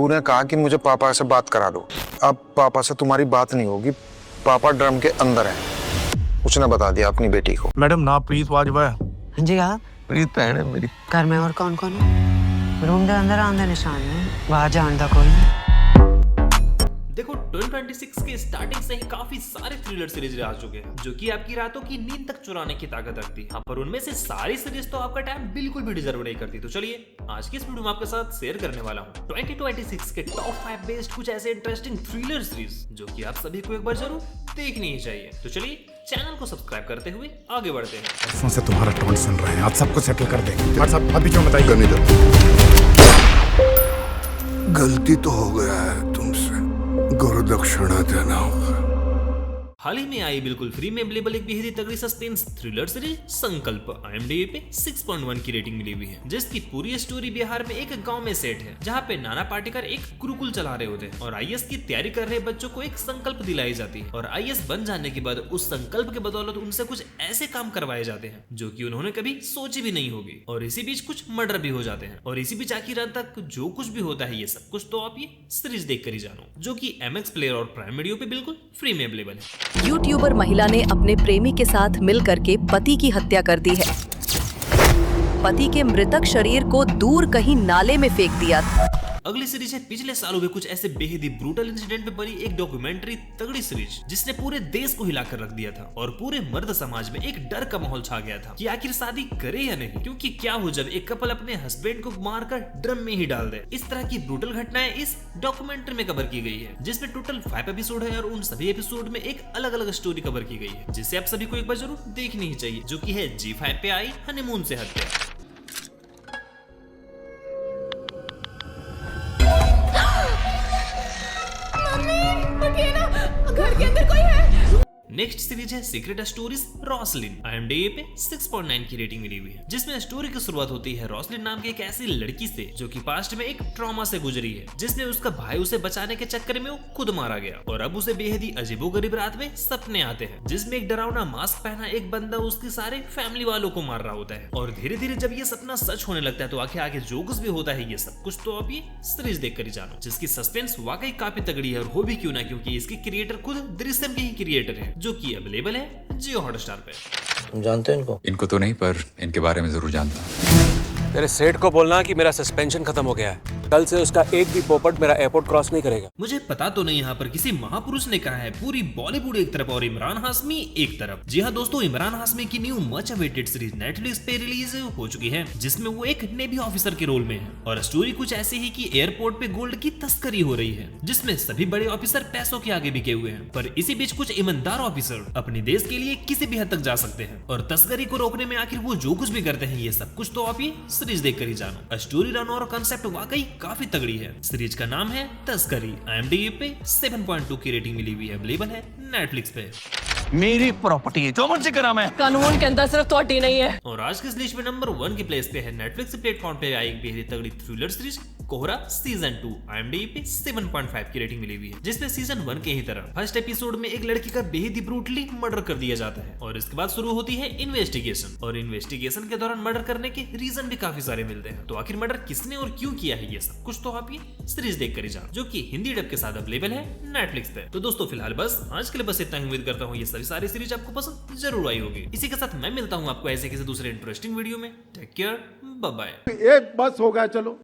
तूने कहा कि मुझे पापा से बात करा दो। अब पापा से तुम्हारी बात नहीं होगी, पापा ड्रम के अंदर है। उसने बता दिया अपनी बेटी को। मैडम ना प्लीज वाजिब है। हाँ जी यार, प्रीत भैन है मेरी। घर में और कौन कौन है? रूम के अंदर आंदा निशान है, बाहर जानता कोई नहीं। देखो 2026 के स्टार्टिंग से ही काफी सारे थ्रिलर सीरीज आ चुके हैं जो कि आपकी रातों की नींद तक चुराने की ताकत रखती है। पर उनमें से सारी सीरीज तो आपका टाइम बिल्कुल भी डिजर्व नहीं करती। तो चलिए आज की इस वीडियो में आपके साथ शेयर करने वाला हूँ 2026 के टॉप 5 बेस्ट कुछ ऐसे इंटरेस्टिंग थ्रिलर सीरीज जो कि आप सभी को एक बार जरूर देखनी ही चाहिए। तो चलिए चैनल को सब्सक्राइब करते हुए आगे बढ़ते हैं। परसों से तुम्हारा टोन सुन रहे हैं, आज सबको सेटल कर देंगे। और सब अभी क्यों बताइए? गलती तो हो गया है तुमसे, गुरु दक्षिणा देना होगा। हाल ही में आई बिल्कुल फ्री में अवेलेबल एक बेहद ही तगड़ी सस्पेंस थ्रिलर सीरीज संकल्प IMDb पे 6.1 की रेटिंग मिली हुई है, जिसकी पूरी स्टोरी बिहार में एक गांव में सेट है जहां पे नाना पाटेकर एक गुरुकुल चला रहे होते हैं और IAS की तैयारी कर रहे बच्चों को एक संकल्प दिलाई जाती है। और IAS बन जाने के बाद उस संकल्प के बदौलत उनसे कुछ ऐसे काम करवाए जाते हैं जो कि उन्होंने कभी सोची भी नहीं होगी। और इसी बीच कुछ मर्डर भी हो जाते हैं और इसी बीच आखिर रात तक जो कुछ भी होता है ये सब कुछ तो आप ये सीरीज देख कर ही जानो, जो कि MX प्लेयर और प्राइम वीडियो पे बिल्कुल फ्री में अवेलेबल है। यूट्यूबर महिला ने अपने प्रेमी के साथ मिल करके पति की हत्या कर दी है। पति के मृतक शरीर को दूर कहीं नाले में फेंक दिया था। अगली सीरीज है पिछले सालों में कुछ ऐसे बेहद ही ब्रूटल इंसिडेंट पे बनी एक डॉक्यूमेंट्री तगड़ी सीरीज जिसने पूरे देश को हिलाकर रख दिया था और पूरे मर्द समाज में एक डर का माहौल छा गया था कि आखिर शादी करे या नहीं, क्योंकि क्या हो जब एक कपल अपने हस्बैंड को मारकर ड्रम में ही डाल दे। इस तरह की ब्रूटल घटनाएं इस डॉक्यूमेंट्री में कवर की गई है, जिसमें टोटल 5 एपिसोड है और उन सभी एपिसोड में एक अलग अलग स्टोरी कवर की गई है, जिसे आप सभी को एक बार जरूर देखनी ही चाहिए, जो की है G5 पे आई हनीमून से हत्या। घर के अंदर कोई है। नेक्स्ट सीरीज है सीक्रेट स्टोरीज रॉसलिन। IMDb पे 6.9 की रेटिंग मिली हुई है, जिसमें स्टोरी की शुरुआत होती है रॉसलिन नाम की एक ऐसी लड़की से जो कि पास्ट में एक ट्रॉमा से गुजरी है, जिसने उसका भाई उसे बचाने के चक्कर में वो खुद मारा गया और अब उसे बेहद ही अजीबोगरीब रात में सपने आते हैं जिसमें एक डरावना मास्क पहना एक बंदा उसके सारे फैमिली वालों को मार रहा होता है। और धीरे धीरे जब ये सपना सच होने लगता है तो आखिर आगे जो कुछ भी होता है ये सब कुछ तो आप ये सीरीज देख कर ही जानो, जिसकी सस्पेंस वाकई काफी तगड़ी है और हो भी क्यों ना, क्योंकि इसके क्रिएटर खुद दृश्यम के ही क्रिएटर है, जो की अवेलेबल है जियो हॉटस्टार पे। तुम जानते हो इनको? इनको तो नहीं, पर इनके बारे में जरूर जानता हूँ। तेरे सेठ को बोलना कि मेरा सस्पेंशन खत्म हो गया है, कल से उसका एक भी पोपट मेरा एयरपोर्ट क्रॉस नहीं करेगा। मुझे पता तो नहीं यहाँ पर किसी महापुरुष ने कहा है पूरी बॉलीवुड एक तरफ और इमरान हाशमी एक तरफ। जी हाँ दोस्तों, इमरान हाशमी की new much awaited series Netflix पे रिलीज हो चुकी है, जिसमें वो एक नेवी ऑफिसर के रोल में है और स्टोरी कुछ ऐसी है कि एयरपोर्ट पे गोल्ड की तस्करी हो रही है, जिसमें सभी बड़े ऑफिसर पैसों के आगे बिके हुए हैं, पर इसी बीच कुछ ईमानदार ऑफिसर अपने देश के लिए किसी भी हद तक जा सकते हैं और तस्करी को रोकने में आखिर वो जो कुछ भी करते हैं ये सब कुछ तो आप ये सीरीज देख कर ही जानो। स्टोरी रन और कंसेप्ट वाकई काफी तगड़ी है। सीरीज का नाम है तस्करी। IMDb पे 7.2 की रेटिंग मिली हुई है, अवेलेबल है नेटफ्लिक्स पे। मेरी प्रॉपर्टी है, जो मर्जी करा मैं। कानून के अंदर सिर्फ थोड़ी नहीं है। और आज के इस लिस्ट में नंबर 1 के प्लेस पे है नेटफ्लिक्स प्लेटफॉर्म पे आई एक बेहद तगड़ी थ्रिलर सीरीज कोहरा सीजन 2। IMDb पे 7.5 की रेटिंग मिली हुई है, जिसमें सीजन 1 के ही तरह फर्स्ट एपिसोड में एक लड़की का बेहद ही ब्रूटली मर्डर कर दिया जाता है और इसके बाद शुरू होती है इन्वेस्टिगेशन और इन्वेस्टिगेशन के दौरान मर्डर करने के रीजन भी काफी सारे मिलते हैं। तो आखिर मर्डर किसने और क्यों किया है ये सब कुछ तो आप ये सीरीज देख कर ही जाओ, जो कि हिंदी डब के साथ अवेलेबल है नेटफ्लिक्स पे। तो दोस्तों फिलहाल बस आज के लिए बस इतना ही। उम्मीद करता हूँ ये सभी सारी सीरीज आपको पसंद जरूर आई होगी। इसी के साथ मैं मिलता हूँ आपको ऐसे किसी दूसरे इंटरेस्टिंग वीडियो में। Take care, bye bye. एक बस हो गया, चलो।